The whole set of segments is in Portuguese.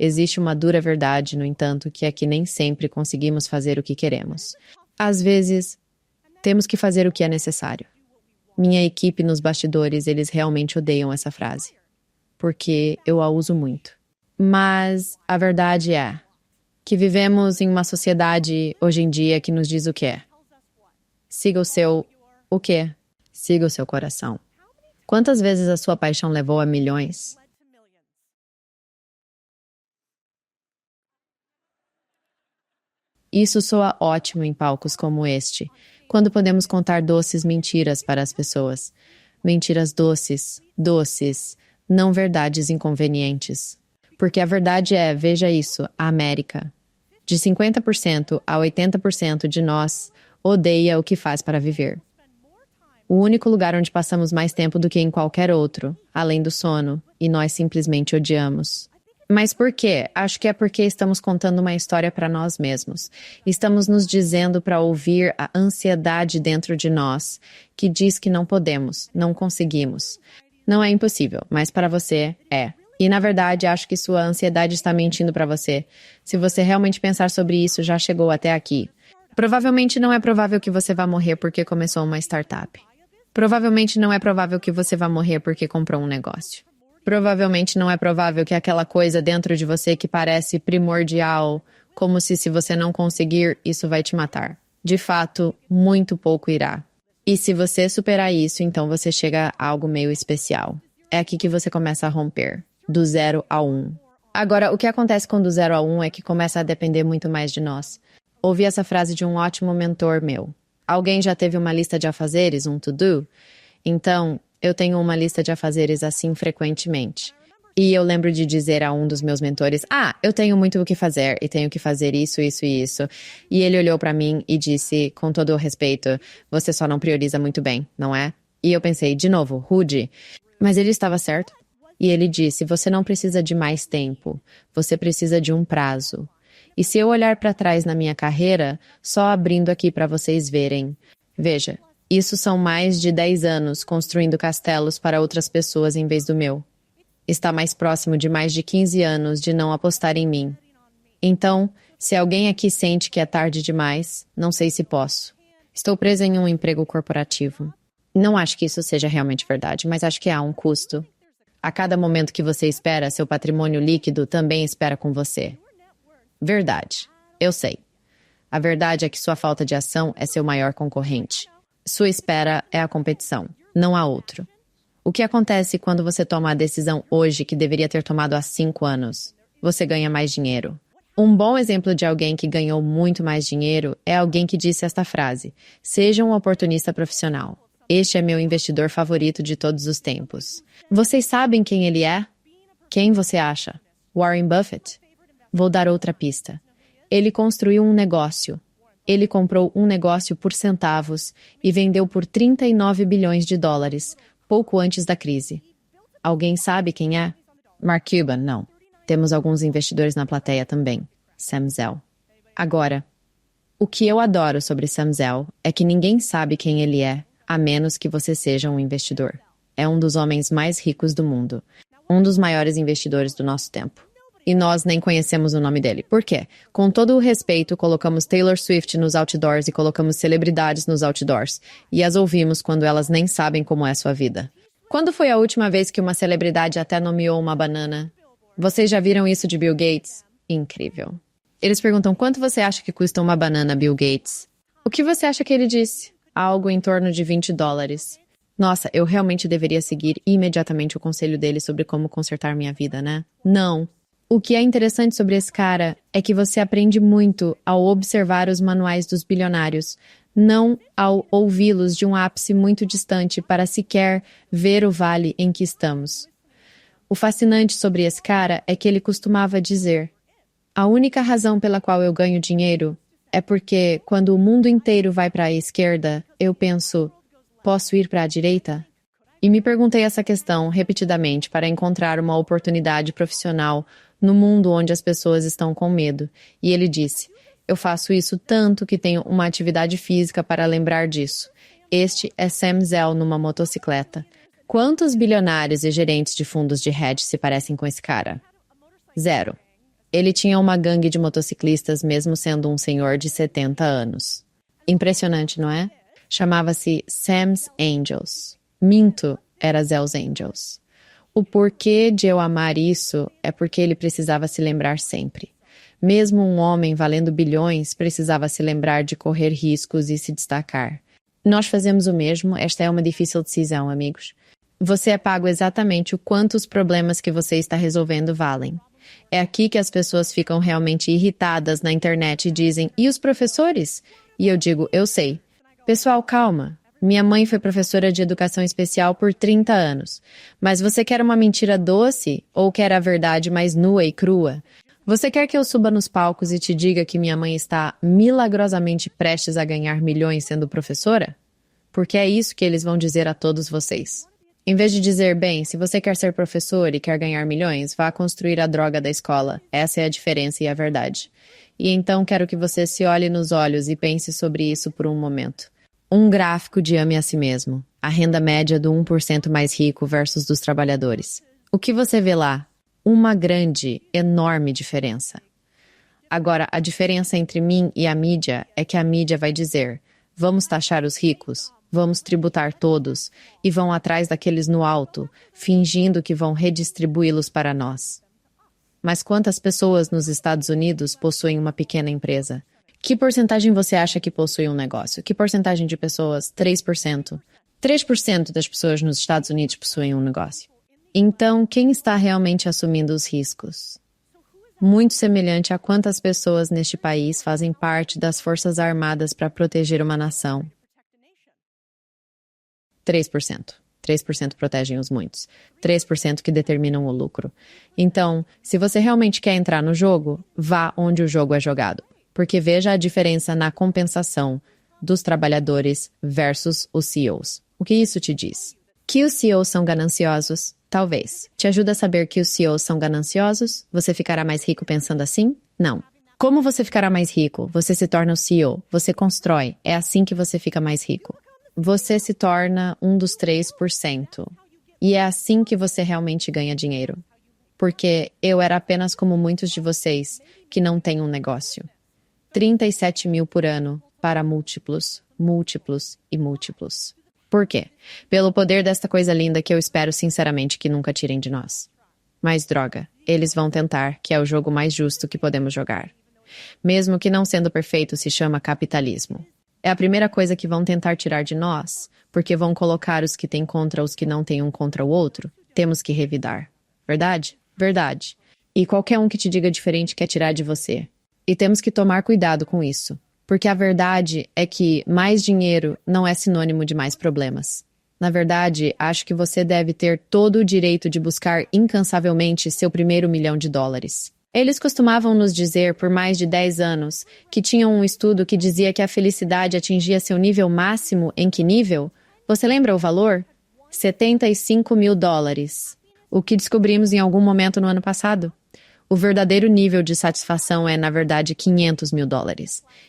Existe uma dura verdade, no entanto, que é que nem sempre conseguimos fazer o que queremos. Às vezes, temos que fazer o que é necessário. Minha equipe nos bastidores, eles realmente odeiam essa frase, porque eu a uso muito. Mas a verdade é que vivemos em uma sociedade hoje em dia que nos diz o quê? Siga o seu... o quê? Siga o seu coração. Quantas vezes a sua paixão levou a milhões? Isso soa ótimo em palcos como este, quando podemos contar doces mentiras para as pessoas. Mentiras doces, não verdades inconvenientes. Porque a verdade é, veja isso, a América. De 50% a 80% de nós odeia o que faz para viver. O único lugar onde passamos mais tempo do que em qualquer outro, além do sono, e nós simplesmente odiamos. Mas por quê? Acho que é porque estamos contando uma história para nós mesmos. Estamos nos dizendo para ouvir a ansiedade dentro de nós, que diz que não podemos, não conseguimos. Não é impossível, mas para você é. E na verdade, acho que sua ansiedade está mentindo para você. Se você realmente pensar sobre isso, já chegou até aqui. Provavelmente não é provável que você vá morrer porque começou uma startup. Provavelmente não é provável que você vá morrer porque comprou um negócio. Provavelmente não é provável que aquela coisa dentro de você que parece primordial, como se você não conseguir, isso vai te matar. De fato, muito pouco irá. E se você superar isso, então você chega a algo meio especial. É aqui que você começa a romper, do 0 a 1. Agora, o que acontece com do 0 a 1 é que começa a depender muito mais de nós. Ouvi essa frase de um ótimo mentor meu. Alguém já teve uma lista de afazeres, um to-do? Então, eu tenho uma lista de afazeres assim frequentemente. E eu lembro de dizer a um dos meus mentores, eu tenho muito o que fazer e tenho que fazer isso, isso e isso. E ele olhou para mim e disse, com todo o respeito, você só não prioriza muito bem, não é? E eu pensei, de novo, rude. Mas ele estava certo. E ele disse, você não precisa de mais tempo, você precisa de um prazo. E se eu olhar para trás na minha carreira, só abrindo aqui para vocês verem, veja, isso são mais de 10 anos construindo castelos para outras pessoas em vez do meu. Está mais próximo de mais de 15 anos de não apostar em mim. Então, se alguém aqui sente que é tarde demais, não sei se posso. Estou presa em um emprego corporativo. Não acho que isso seja realmente verdade, mas acho que há um custo. A cada momento que você espera, seu patrimônio líquido também espera com você. Verdade. Eu sei. A verdade é que sua falta de ação é seu maior concorrente. Sua espera é a competição, não há outro. O que acontece quando você toma a decisão hoje que deveria ter tomado há 5 anos? Você ganha mais dinheiro. Um bom exemplo de alguém que ganhou muito mais dinheiro é alguém que disse esta frase: seja um oportunista profissional. Este é meu investidor favorito de todos os tempos. Vocês sabem quem ele é? Quem você acha? Warren Buffett? Vou dar outra pista. Ele construiu um negócio. Ele comprou um negócio por centavos e vendeu por 39 bilhões de dólares, pouco antes da crise. Alguém sabe quem é? Mark Cuban, não. Temos alguns investidores na plateia também. Sam Zell. Agora, o que eu adoro sobre Sam Zell é que ninguém sabe quem ele é, a menos que você seja um investidor. É um dos homens mais ricos do mundo. Um dos maiores investidores do nosso tempo. E nós nem conhecemos o nome dele. Por quê? Com todo o respeito, colocamos Taylor Swift nos outdoors e colocamos celebridades nos outdoors. E as ouvimos quando elas nem sabem como é sua vida. Quando foi a última vez que uma celebridade até nomeou uma banana? Vocês já viram isso de Bill Gates? Incrível. Eles perguntam, quanto você acha que custa uma banana, Bill Gates? O que você acha que ele disse? Algo em torno de 20 dólares. Nossa, eu realmente deveria seguir imediatamente o conselho dele sobre como consertar minha vida, né? Não. O que é interessante sobre esse cara é que você aprende muito ao observar os manuais dos bilionários, não ao ouvi-los de um ápice muito distante para sequer ver o vale em que estamos. O fascinante sobre esse cara é que ele costumava dizer: a única razão pela qual eu ganho dinheiro é porque, quando o mundo inteiro vai para a esquerda, eu penso, posso ir para a direita? E me perguntei essa questão repetidamente para encontrar uma oportunidade profissional no mundo onde as pessoas estão com medo. E ele disse, eu faço isso tanto que tenho uma atividade física para lembrar disso. Este é Sam Zell numa motocicleta. Quantos bilionários e gerentes de fundos de hedge se parecem com esse cara? 0. Ele tinha uma gangue de motociclistas mesmo sendo um senhor de 70 anos. Impressionante, não é? Chamava-se Sam's Angels. Minto, era Zell's Angels. O porquê de eu amar isso é porque ele precisava se lembrar sempre. Mesmo um homem valendo bilhões precisava se lembrar de correr riscos e se destacar. Nós fazemos o mesmo, esta é uma difícil decisão, amigos. Você é pago exatamente o quanto os problemas que você está resolvendo valem. É aqui que as pessoas ficam realmente irritadas na internet e dizem, e os professores? E eu digo, eu sei. Pessoal, calma. Minha mãe foi professora de educação especial por 30 anos. Mas você quer uma mentira doce ou quer a verdade mais nua e crua? Você quer que eu suba nos palcos e te diga que minha mãe está milagrosamente prestes a ganhar milhões sendo professora? Porque é isso que eles vão dizer a todos vocês. Em vez de dizer, bem, se você quer ser professor e quer ganhar milhões, vá construir a droga da escola. Essa é a diferença e a verdade. E então quero que você se olhe nos olhos e pense sobre isso por um momento. Um gráfico de ame a si mesmo. A renda média do 1% mais rico versus dos trabalhadores. O que você vê lá? Uma grande, enorme diferença. Agora, a diferença entre mim e a mídia é que a mídia vai dizer, vamos taxar os ricos? Vamos tributar todos e vão atrás daqueles no alto, fingindo que vão redistribuí-los para nós. Mas quantas pessoas nos Estados Unidos possuem uma pequena empresa? Que porcentagem você acha que possui um negócio? Que porcentagem de pessoas? 3%. 3% das pessoas nos Estados Unidos possuem um negócio. Então, quem está realmente assumindo os riscos? Muito semelhante a quantas pessoas neste país fazem parte das Forças Armadas para proteger uma nação. 3%. 3% protegem os muitos. 3% que determinam o lucro. Então, se você realmente quer entrar no jogo, vá onde o jogo é jogado. Porque veja a diferença na compensação dos trabalhadores versus os CEOs. O que isso te diz? Que os CEOs são gananciosos? Talvez. Te ajuda a saber que os CEOs são gananciosos? Você ficará mais rico pensando assim? Não. Como você ficará mais rico? Você se torna o CEO. Você constrói. É assim que você fica mais rico. Você se torna um dos 3%. E é assim que você realmente ganha dinheiro. Porque eu era apenas como muitos de vocês que não têm um negócio. 37 mil por ano para múltiplos, múltiplos e múltiplos. Por quê? Pelo poder desta coisa linda que eu espero sinceramente que nunca tirem de nós. Mas droga, eles vão tentar, que é o jogo mais justo que podemos jogar. Mesmo que não sendo perfeito, se chama capitalismo. É a primeira coisa que vão tentar tirar de nós, porque vão colocar os que têm contra os que não têm um contra o outro. Temos que revidar. Verdade? Verdade. E qualquer um que te diga diferente quer tirar de você. E temos que tomar cuidado com isso. Porque a verdade é que mais dinheiro não é sinônimo de mais problemas. Na verdade, acho que você deve ter todo o direito de buscar incansavelmente seu primeiro $1 milhão. Eles costumavam nos dizer por mais de 10 anos que tinham um estudo que dizia que a felicidade atingia seu nível máximo em que nível? Você lembra o valor? $75 mil. O que descobrimos em algum momento no ano passado? O verdadeiro nível de satisfação é, na verdade, $500 mil.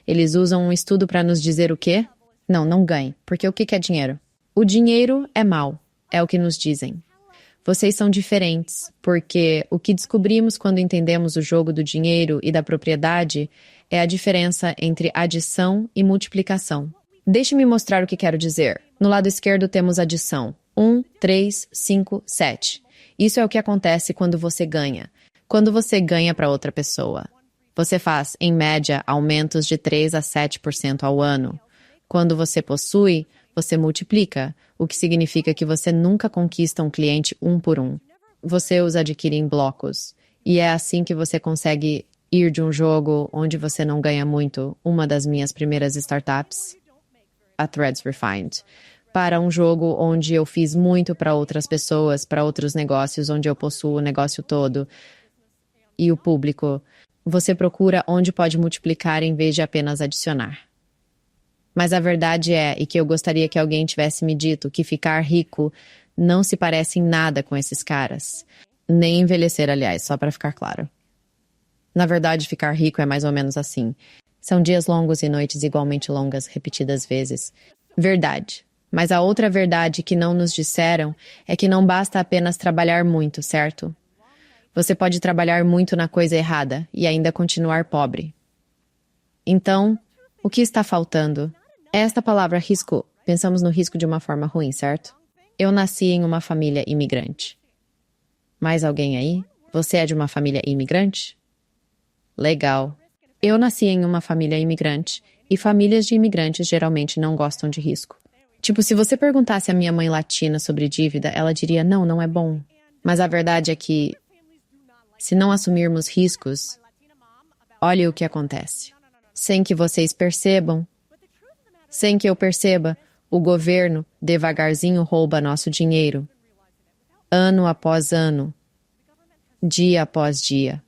Eles usam um estudo para nos dizer o quê? Não ganhe, porque o que é dinheiro? O dinheiro é mau, é o que nos dizem. Vocês são diferentes, porque o que descobrimos quando entendemos o jogo do dinheiro e da propriedade é a diferença entre adição e multiplicação. Deixe-me mostrar o que quero dizer. No lado esquerdo temos adição. 1, 3, 5, 7. Isso é o que acontece quando você ganha. Quando você ganha para outra pessoa. Você faz, em média, aumentos de 3 a 7% ao ano. Quando você possui, você multiplica, o que significa que você nunca conquista um cliente um por um. Você os adquire em blocos. E é assim que você consegue ir de um jogo onde você não ganha muito, uma das minhas primeiras startups, a Threads Refined, para um jogo onde eu fiz muito para outras pessoas, para outros negócios, onde eu possuo o negócio todo e o público. Você procura onde pode multiplicar em vez de apenas adicionar. Mas a verdade é, e que eu gostaria que alguém tivesse me dito, que ficar rico não se parece em nada com esses caras. Nem envelhecer, aliás, só para ficar claro. Na verdade, ficar rico é mais ou menos assim. São dias longos e noites igualmente longas, repetidas vezes. Verdade. Mas a outra verdade que não nos disseram é que não basta apenas trabalhar muito, certo? Você pode trabalhar muito na coisa errada e ainda continuar pobre. Então, o que está faltando? Esta palavra risco. Pensamos no risco de uma forma ruim, certo? Eu nasci em uma família imigrante. Mais alguém aí? Você é de uma família imigrante? Legal. Eu nasci em uma família imigrante e famílias de imigrantes geralmente não gostam de risco. Tipo, se você perguntasse à minha mãe latina sobre dívida, ela diria, não, não é bom. Mas a verdade é que, se não assumirmos riscos, olhe o que acontece. Sem que vocês percebam, sem que eu perceba, o governo devagarzinho rouba nosso dinheiro. Ano após ano, dia após dia.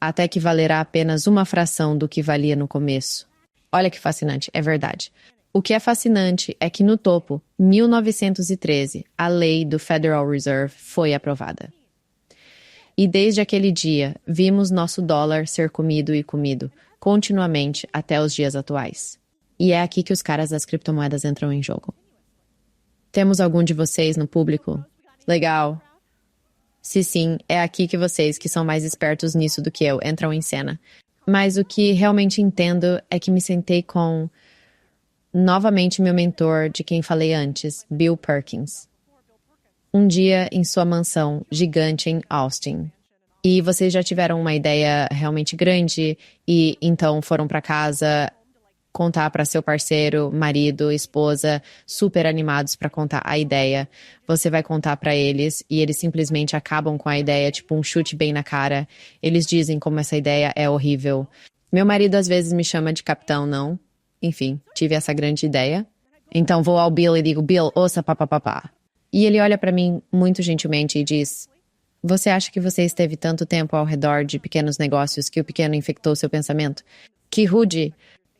Até que valerá apenas uma fração do que valia no começo. Olha que fascinante, é verdade. O que é fascinante é que no topo, 1913, a lei do Federal Reserve foi aprovada. E desde aquele dia, vimos nosso dólar ser comido e comido, continuamente até os dias atuais. E é aqui que os caras das criptomoedas entram em jogo. Temos algum de vocês no público? Legal. Se sim, é aqui que vocês, que são mais espertos nisso do que eu, entram em cena. Mas o que realmente entendo é que me sentei com, novamente, meu mentor de quem falei antes, Bill Perkins. Um dia em sua mansão gigante em Austin. E vocês já tiveram uma ideia realmente grande e então foram para casa contar para seu parceiro, marido, esposa, super animados para contar a ideia. Você vai contar para eles e eles simplesmente acabam com a ideia, tipo um chute bem na cara. Eles dizem como essa ideia é horrível. Meu marido às vezes me chama de capitão, não? Enfim, tive essa grande ideia. Então vou ao Bill e digo, Bill, ouça papapá. E ele olha para mim muito gentilmente e diz, você acha que você esteve tanto tempo ao redor de pequenos negócios que o pequeno infectou seu pensamento? Que rude!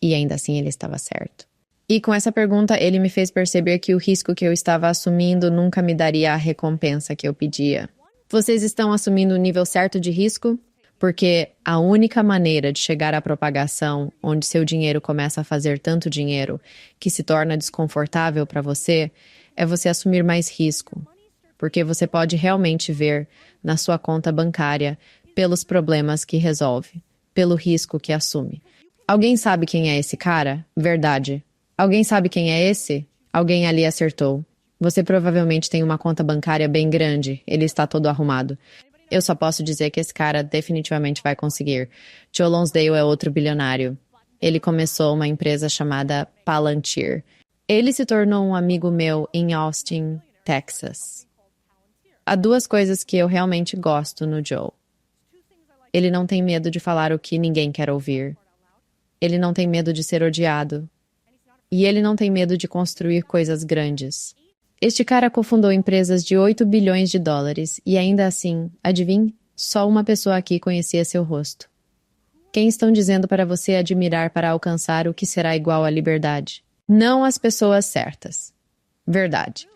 E ainda assim ele estava certo. E com essa pergunta ele me fez perceber que o risco que eu estava assumindo nunca me daria a recompensa que eu pedia. Vocês estão assumindo o nível certo de risco? Porque a única maneira de chegar à propagação onde seu dinheiro começa a fazer tanto dinheiro que se torna desconfortável para você é você assumir mais risco. Porque você pode realmente ver na sua conta bancária pelos problemas que resolve, pelo risco que assume. Alguém sabe quem é esse cara? Verdade. Alguém sabe quem é esse? Alguém ali acertou. Você provavelmente tem uma conta bancária bem grande, ele está todo arrumado. Eu só posso dizer que esse cara definitivamente vai conseguir. Joe Lonsdale é outro bilionário. Ele começou uma empresa chamada Palantir. Ele se tornou um amigo meu em Austin, Texas. Há duas coisas que eu realmente gosto no Joe. Ele não tem medo de falar o que ninguém quer ouvir. Ele não tem medo de ser odiado. E ele não tem medo de construir coisas grandes. Este cara cofundou empresas de 8 bilhões de dólares e ainda assim, adivinhe, só uma pessoa aqui conhecia seu rosto. Quem estão dizendo para você admirar para alcançar o que será igual à liberdade? Não as pessoas certas. Verdade.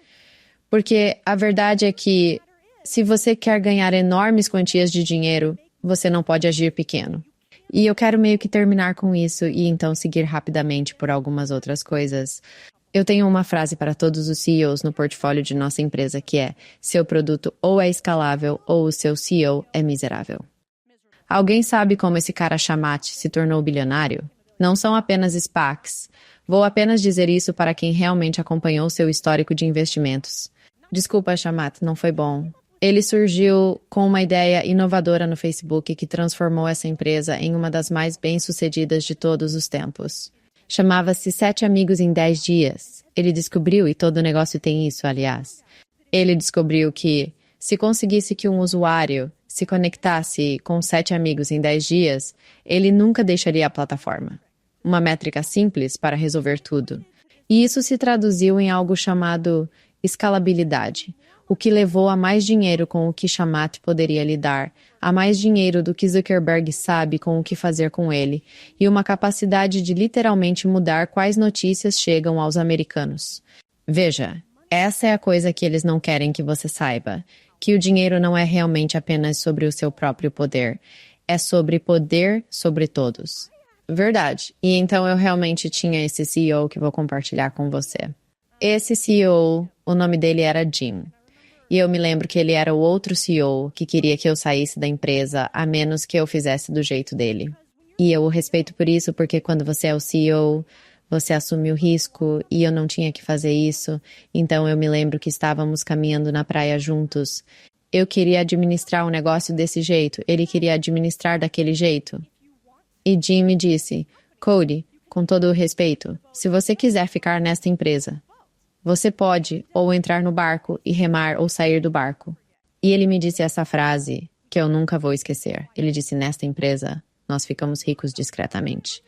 Porque a verdade é que, se você quer ganhar enormes quantias de dinheiro, você não pode agir pequeno. E eu quero meio que terminar com isso e então seguir rapidamente por algumas outras coisas. Eu tenho uma frase para todos os CEOs no portfólio de nossa empresa que é: seu produto ou é escalável ou o seu CEO é miserável. Alguém sabe como esse cara Chamath se tornou bilionário? Não são apenas SPACs. Vou apenas dizer isso para quem realmente acompanhou seu histórico de investimentos. Desculpa, Chamath, não foi bom. Ele surgiu com uma ideia inovadora no Facebook que transformou essa empresa em uma das mais bem-sucedidas de todos os tempos. Chamava-se 7 Amigos em 10 Dias. Ele descobriu, e todo negócio tem isso, aliás. Ele descobriu que, se conseguisse que um usuário se conectasse com 7 amigos em 10 dias, ele nunca deixaria a plataforma. Uma métrica simples para resolver tudo. E isso se traduziu em algo chamado escalabilidade, o que levou a mais dinheiro com o que Chamath poderia lidar, a mais dinheiro do que Zuckerberg sabe com o que fazer com ele, e uma capacidade de literalmente mudar quais notícias chegam aos americanos. Veja, essa é a coisa que eles não querem que você saiba, que o dinheiro não é realmente apenas sobre o seu próprio poder, é sobre poder sobre todos. Verdade. E então eu realmente tinha esse CEO que vou compartilhar com você. Esse CEO, o nome dele era Jim. E eu me lembro que ele era o outro CEO que queria que eu saísse da empresa, a menos que eu fizesse do jeito dele. E eu o respeito por isso, porque quando você é o CEO, você assume o risco e eu não tinha que fazer isso. Então eu me lembro que estávamos caminhando na praia juntos. Eu queria administrar um negócio desse jeito, ele queria administrar daquele jeito. E Jim me disse, Cody, com todo o respeito, se você quiser ficar nesta empresa, você pode ou entrar no barco e remar ou sair do barco. E ele me disse essa frase que eu nunca vou esquecer. Ele disse, nesta empresa, nós ficamos ricos discretamente.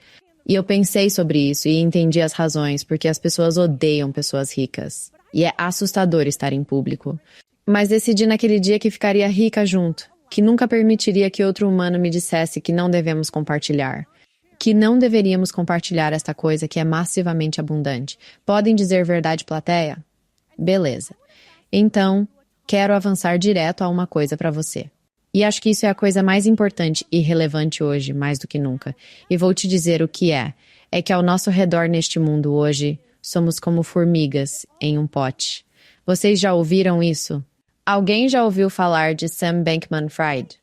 E eu pensei sobre isso e entendi as razões, porque as pessoas odeiam pessoas ricas. E é assustador estar em público. Mas decidi naquele dia que ficaria rica junto, que nunca permitiria que outro humano me dissesse que não devemos compartilhar. Que não deveríamos compartilhar esta coisa que é massivamente abundante. Podem dizer verdade, plateia? Beleza. Então, quero avançar direto a uma coisa para você. E acho que isso é a coisa mais importante e relevante hoje, mais do que nunca. E vou te dizer o que é. É que ao nosso redor neste mundo hoje, somos como formigas em um pote. Vocês já ouviram isso? Alguém já ouviu falar de Sam Bankman-Fried?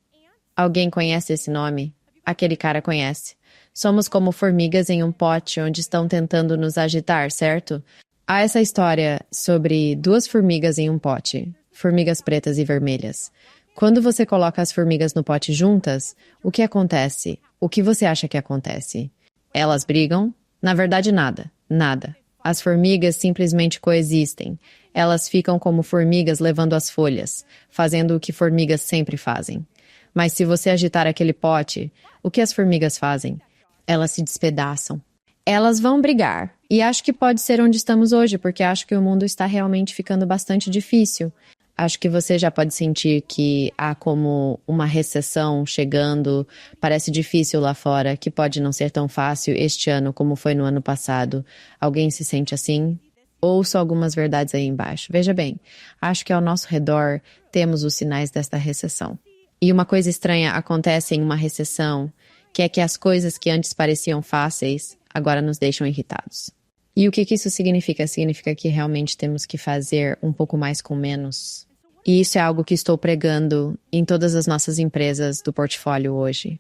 Alguém conhece esse nome? Aquele cara conhece. Somos como formigas em um pote onde estão tentando nos agitar, certo? Há essa história sobre duas formigas em um pote, formigas pretas e vermelhas. Quando você coloca as formigas no pote juntas, o que acontece? O que você acha que acontece? Elas brigam? Na verdade, nada. Nada. As formigas simplesmente coexistem. Elas ficam como formigas levando as folhas, fazendo o que formigas sempre fazem. Mas se você agitar aquele pote, o que as formigas fazem? Elas se despedaçam. Elas vão brigar. E acho que pode ser onde estamos hoje, porque acho que o mundo está realmente ficando bastante difícil. Acho que você já pode sentir que há como uma recessão chegando. Parece difícil lá fora, que pode não ser tão fácil este ano como foi no ano passado. Alguém se sente assim? Ouço algumas verdades aí embaixo. Veja bem, acho que ao nosso redor temos os sinais desta recessão. E uma coisa estranha acontece em uma recessão, que é que as coisas que antes pareciam fáceis, agora nos deixam irritados. E o que isso significa? Significa que realmente temos que fazer um pouco mais com menos. E isso é algo que estou pregando em todas as nossas empresas do portfólio hoje.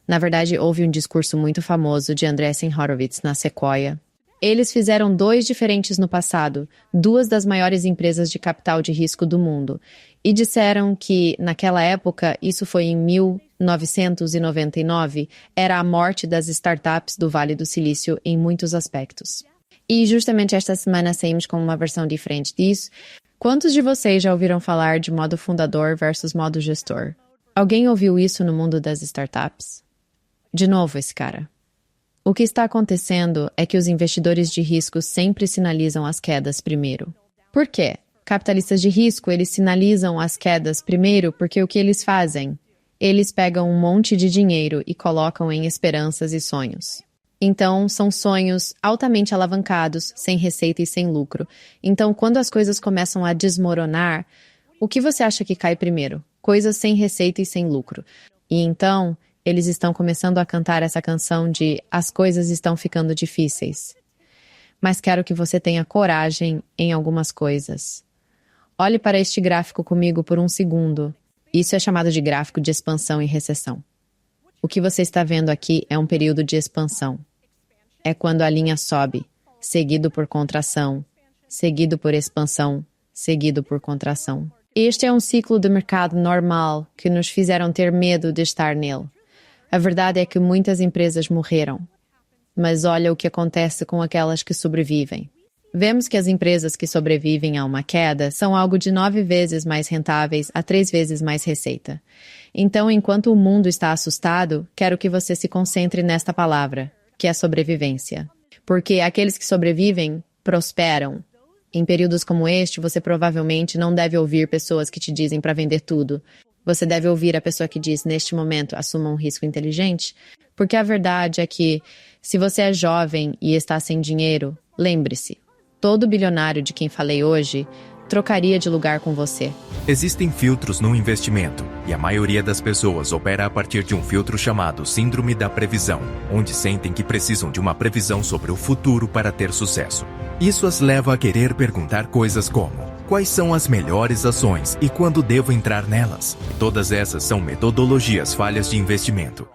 Na verdade, houve um discurso muito famoso de Andreessen Horowitz na Sequoia. Eles fizeram 2 diferentes no passado, 2 das maiores empresas de capital de risco do mundo, e disseram que, naquela época, isso foi em 1999, era a morte das startups do Vale do Silício em muitos aspectos. E justamente esta semana saímos com uma versão diferente disso. Quantos de vocês já ouviram falar de modo fundador versus modo gestor? Alguém ouviu isso no mundo das startups? De novo esse cara. O que está acontecendo é que os investidores de risco sempre sinalizam as quedas primeiro. Por quê? Capitalistas de risco, eles sinalizam as quedas primeiro porque o que eles fazem? Eles pegam um monte de dinheiro e colocam em esperanças e sonhos. Então, são sonhos altamente alavancados, sem receita e sem lucro. Então, quando as coisas começam a desmoronar, o que você acha que cai primeiro? Coisas sem receita e sem lucro. E então, eles estão começando a cantar essa canção de as coisas estão ficando difíceis. Mas quero que você tenha coragem em algumas coisas. Olhe para este gráfico comigo por um segundo. Isso é chamado de gráfico de expansão e recessão. O que você está vendo aqui é um período de expansão. É quando a linha sobe, seguido por contração, seguido por expansão, seguido por contração. Este é um ciclo de mercado normal que nos fizeram ter medo de estar nele. A verdade é que muitas empresas morreram. Mas olha o que acontece com aquelas que sobrevivem. Vemos que as empresas que sobrevivem a uma queda são algo de 9 vezes mais rentáveis a 3 vezes mais receita. Então, enquanto o mundo está assustado, quero que você se concentre nesta palavra, que é sobrevivência. Porque aqueles que sobrevivem, prosperam. Em períodos como este, você provavelmente não deve ouvir pessoas que te dizem para vender tudo. Você deve ouvir a pessoa que diz, neste momento, assuma um risco inteligente. Porque a verdade é que, se você é jovem e está sem dinheiro, lembre-se, todo bilionário de quem falei hoje trocaria de lugar com você. Existem filtros no investimento, e a maioria das pessoas opera a partir de um filtro chamado Síndrome da Previsão, onde sentem que precisam de uma previsão sobre o futuro para ter sucesso. Isso as leva a querer perguntar coisas como: Quais são as melhores ações e quando devo entrar nelas? Todas essas são metodologias falhas de investimento.